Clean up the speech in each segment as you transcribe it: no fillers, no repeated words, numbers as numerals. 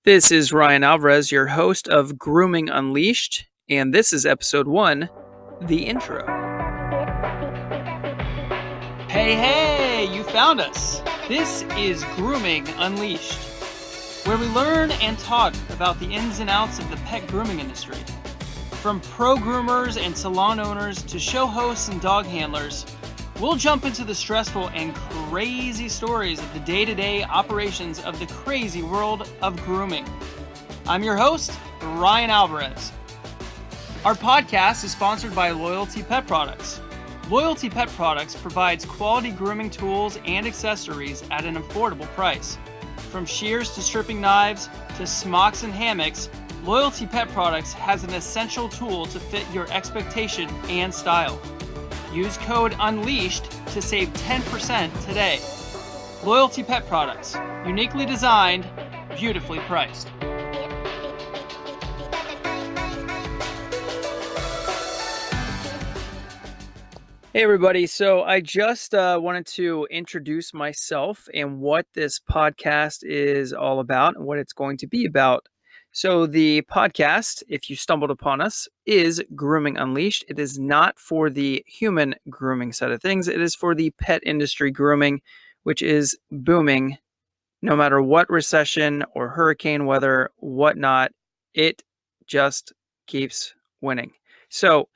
This is Ryan Alvarez, your host of Grooming Unleashed, and this is episode 1, the intro. Hey, you found us. This is Grooming Unleashed, where we learn and talk about the ins and outs of the pet grooming industry. From pro groomers and salon owners to show hosts and dog handlers, we'll jump into the stressful and crazy stories of the day-to-day operations of the crazy world of grooming. I'm your host, Ryan Alvarez. Our podcast is sponsored by Loyalty Pet Products. Loyalty Pet Products provides quality grooming tools and accessories at an affordable price. From shears to stripping knives to smocks and hammocks, Loyalty Pet Products has an essential tool to fit your expectation and style. Use code UNLEASHED to save 10% today. Loyalty Pet Products, uniquely designed, beautifully priced. Hey everybody, so I just wanted to introduce myself and what this podcast is all about and what it's going to be about. So the podcast, if you stumbled upon us, is Grooming Unleashed. It is not for the human grooming side of things. It is for the pet industry grooming, which is booming no matter what recession or hurricane weather, whatnot. It just keeps winning. So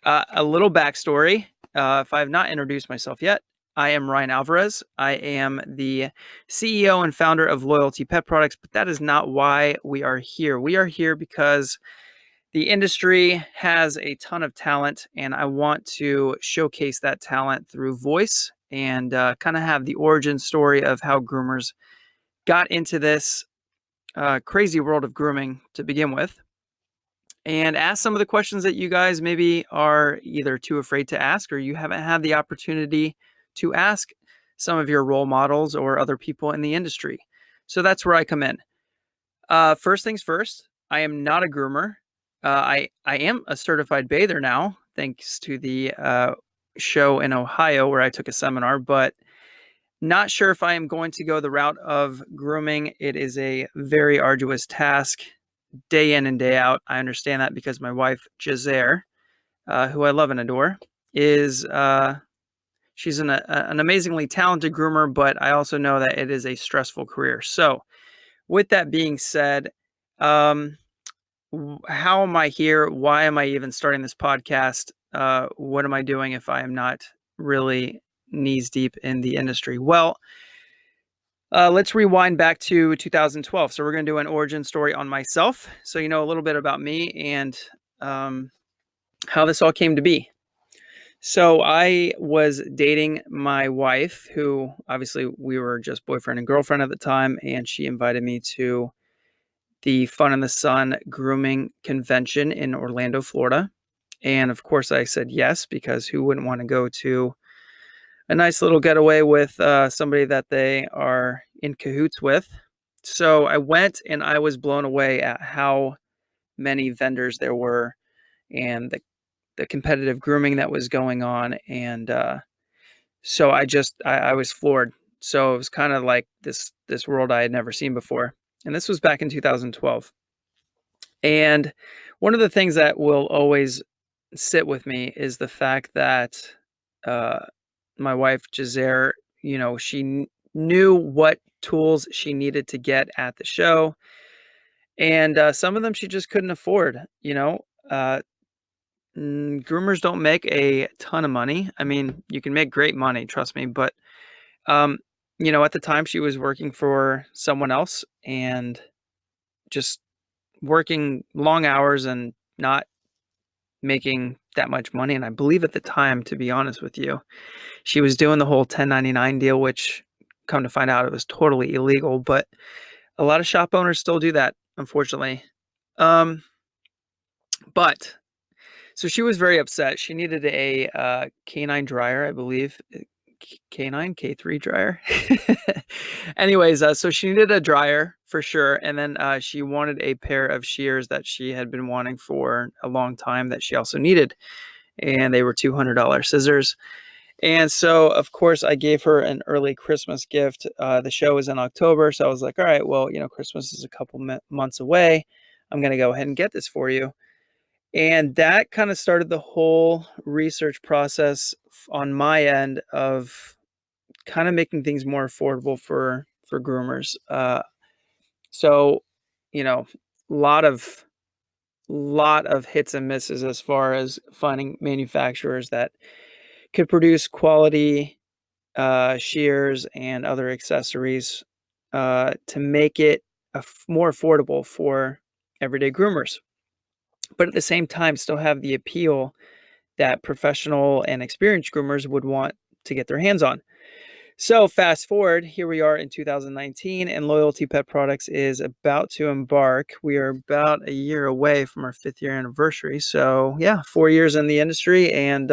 a little backstory. If I have not introduced myself yet, I am Ryan Alvarez. I am the CEO and founder of Loyalty Pet Products, but that is not why we are here. We are here because the industry has a ton of talent, and I want to showcase that talent through voice and kind of have the origin story of how groomers got into this crazy world of grooming to begin with. And ask some of the questions that you guys maybe are either too afraid to ask or you haven't had the opportunity to ask some of your role models or other people in the industry. So that's where I come in. First things first, I am not a groomer. I am a certified bather now, thanks to the show in Ohio where I took a seminar, but not sure if I am going to go the route of grooming. It is a very arduous task. Day in and day out. I understand that because my wife, Giselle, who I love and adore, is she's an amazingly talented groomer, but I also know that it is a stressful career. So with that being said, how am I here? Why am I even starting this podcast? What am I doing if I am not really knees deep in the industry? Well, let's rewind back to 2012. So we're going to do an origin story on myself. So you know a little bit about me and how this all came to be. So I was dating my wife, who obviously we were just boyfriend and girlfriend at the time, and she invited me to the Fun in the Sun grooming convention in Orlando, Florida. And of course I said yes, because who wouldn't want to go to a nice little getaway with somebody that they are in cahoots with. So I went and I was blown away at how many vendors there were and the competitive grooming that was going on. And so I was floored. So it was kind of like this world I had never seen before. And this was back in 2012. And one of the things that will always sit with me is the fact that my wife, Giselle, she knew what tools she needed to get at the show. And some of them she just couldn't afford, groomers don't make a ton of money. I mean, you can make great money, trust me. But, at the time she was working for someone else and just working long hours and not making that much money. And I believe at the time, to be honest with you, she was doing the whole 1099 deal, which come to find out it was totally illegal, but a lot of shop owners still do that, unfortunately. But so she was very upset. She needed a canine dryer, I believe. K3 dryer. Anyways, so she needed a dryer for sure. And then she wanted a pair of shears that she had been wanting for a long time that she also needed. And they were $200 scissors. And so, of course, I gave her an early Christmas gift. The show is in October, so I was like, all right, well, Christmas is a couple months away. I'm going to go ahead and get this for you. And that kind of started the whole research process on my end of kind of making things more affordable for groomers. So, you know, lot of lot of hits and misses as far as finding manufacturers that could produce quality shears and other accessories to make it more affordable for everyday groomers, but at the same time still have the appeal that professional and experienced groomers would want to get their hands on. So fast forward, here we are in 2019, and Loyalty Pet Products is about to embark. We are about a year away from our 5th-year anniversary. So yeah, 4 years in the industry, and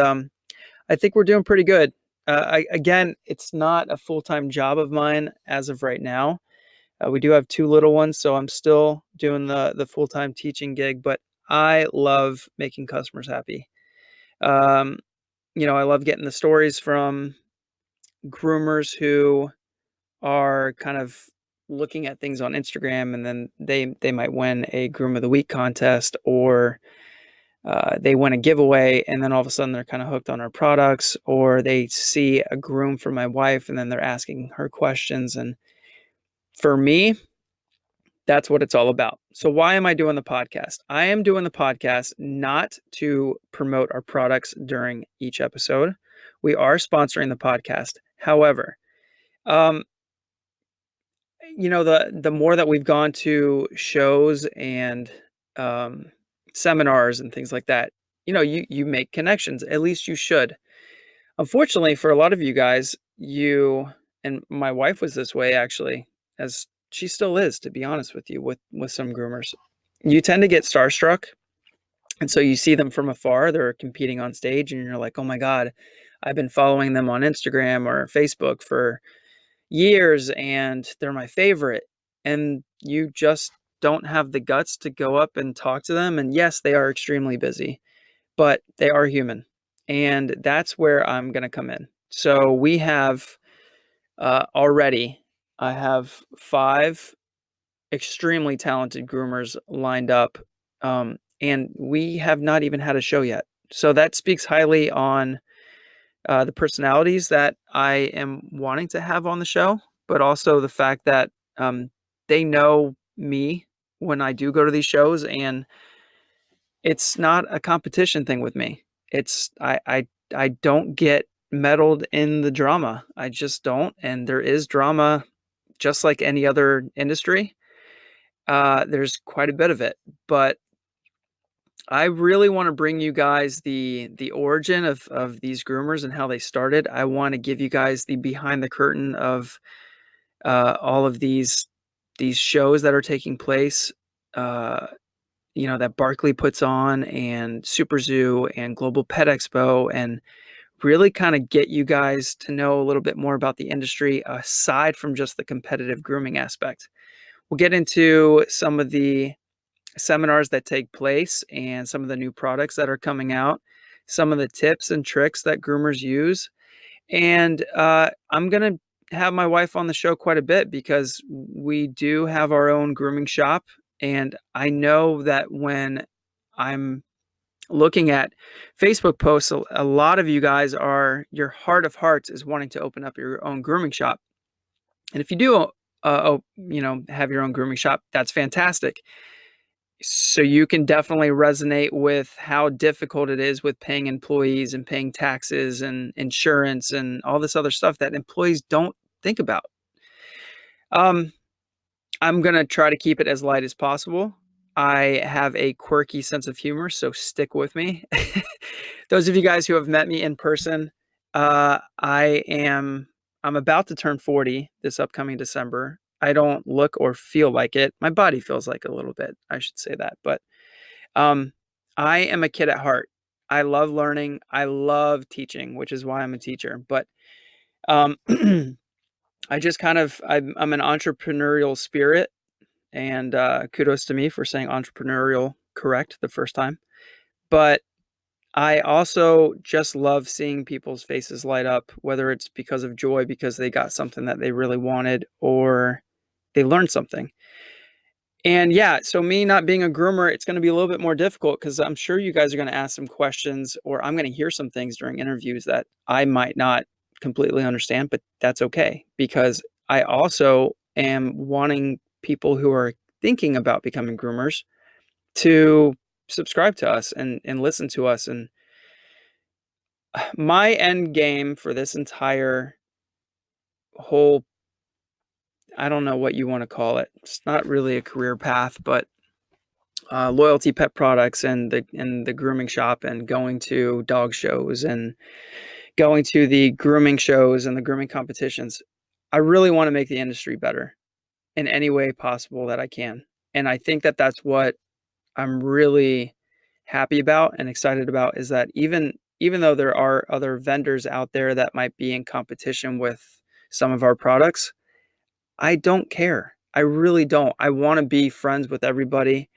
I think we're doing pretty good. Again, it's not a full-time job of mine as of right now. We do have 2 little ones, so I'm still doing the full-time teaching gig, but I love making customers happy. Um, I love getting the stories from groomers who are kind of looking at things on Instagram, and then they might win a Groom of the Week contest, or they win a giveaway, and then all of a sudden they're kind of hooked on our products, or they see a groom for my wife, and then they're asking her questions. And for me, that's what it's all about. So why am I doing the podcast? I am doing the podcast not to promote our products during each episode. We are sponsoring the podcast. However, um, the more that we've gone to shows and um, seminars and things like that, you make connections. At least you should. Unfortunately, for a lot of you guys, and my wife was this way actually, as she still is, to be honest with you, with some groomers. You tend to get starstruck, and so you see them from afar. They're competing on stage, and you're like, "Oh my God, I've been following them on Instagram or Facebook for years, and they're my favorite." And you just don't have the guts to go up and talk to them. And yes, they are extremely busy, but they are human. And that's where I'm going to come in. So we have already, I have 5 extremely talented groomers lined up. And we have not even had a show yet. So that speaks highly on the personalities that I am wanting to have on the show, but also the fact that they know me when I do go to these shows, and it's not a competition thing with me. I don't get meddled in the drama. I just don't, and there is drama just like any other industry. There's quite a bit of it, but I really want to bring you guys the origin of these groomers and how they started. I want to give you guys the behind the curtain of all of these shows that are taking place. Uh, that Barkley puts on, and Super Zoo and Global Pet Expo, and really kind of get you guys to know a little bit more about the industry aside from just the competitive grooming aspect. We'll get into some of the seminars that take place and some of the new products that are coming out, some of the tips and tricks that groomers use. And I'm going to have my wife on the show quite a bit because we do have our own grooming shop. And I know that when I'm looking at Facebook posts, a lot of you guys your heart of hearts is wanting to open up your own grooming shop. And if you do, have your own grooming shop, that's fantastic. So you can definitely resonate with how difficult it is with paying employees and paying taxes and insurance and all this other stuff that employees don't think about. Um, I'm going to try to keep it as light as possible. I have a quirky sense of humor, so stick with me. Those of you guys who have met me in person, I'm about to turn 40 this upcoming December. I don't look or feel like it. My body feels like a little bit, I should say that, but um, I am a kid at heart. I love learning. I love teaching, which is why I'm a teacher. But um, I'm an entrepreneurial spirit, and kudos to me for saying entrepreneurial correct the first time. But I also just love seeing people's faces light up, whether it's because of joy because they got something that they really wanted or they learned something. And yeah, so me not being a groomer, it's gonna be a little bit more difficult because I'm sure you guys are gonna ask some questions or I'm gonna hear some things during interviews that I might not completely understand, but that's okay because I also am wanting people who are thinking about becoming groomers to subscribe to us and listen to us. And my end game for this entire whole, I don't know what you wanna call it. It's not really a career path, but loyalty pet products and the grooming shop and going to dog shows and going to the grooming shows and the grooming competitions. I really want to make the industry better in any way possible that I can. And I think that that's what I'm really happy about and excited about is that even though there are other vendors out there that might be in competition with some of our products, I don't care. I really don't. I want to be friends with everybody.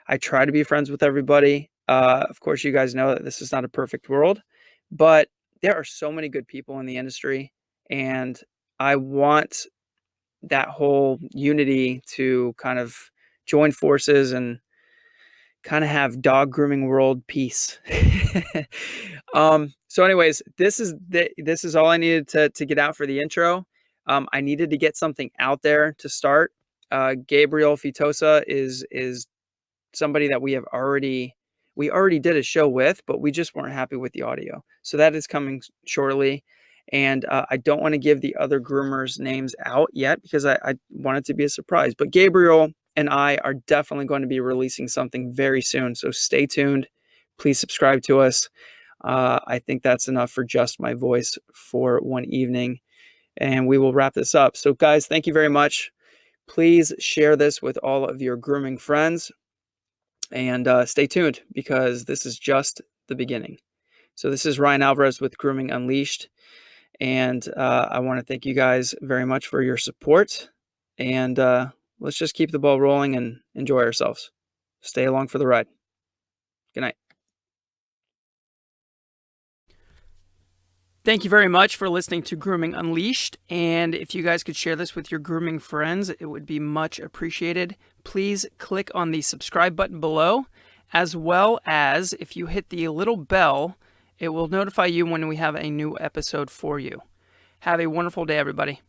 I try to be friends with everybody. Of course, you guys know that this is not a perfect world, but there are so many good people in the industry, and I want that whole unity to kind of join forces and kind of have dog grooming world peace. So anyways, this is all I needed to get out for the intro. I needed to get something out there to start. Gabriel Feitosa is somebody that we already did a show with, but we just weren't happy with the audio. So that is coming shortly. And I don't want to give the other groomers names out yet because I want it to be a surprise. But Gabriel and I are definitely going to be releasing something very soon. So stay tuned. Please subscribe to us. I think that's enough for just my voice for one evening. And we will wrap this up. So, guys, thank you very much. Please share this with all of your grooming friends. And stay tuned because this is just the beginning. So this is Ryan Alvarez with Grooming Unleashed. And I want to thank you guys very much for your support. And let's just keep the ball rolling and enjoy ourselves. Stay along for the ride. Good night. Thank you very much for listening to Grooming Unleashed. And if you guys could share this with your grooming friends, it would be much appreciated. Please click on the subscribe button below, as well as if you hit the little bell, it will notify you when we have a new episode for you. Have a wonderful day, everybody.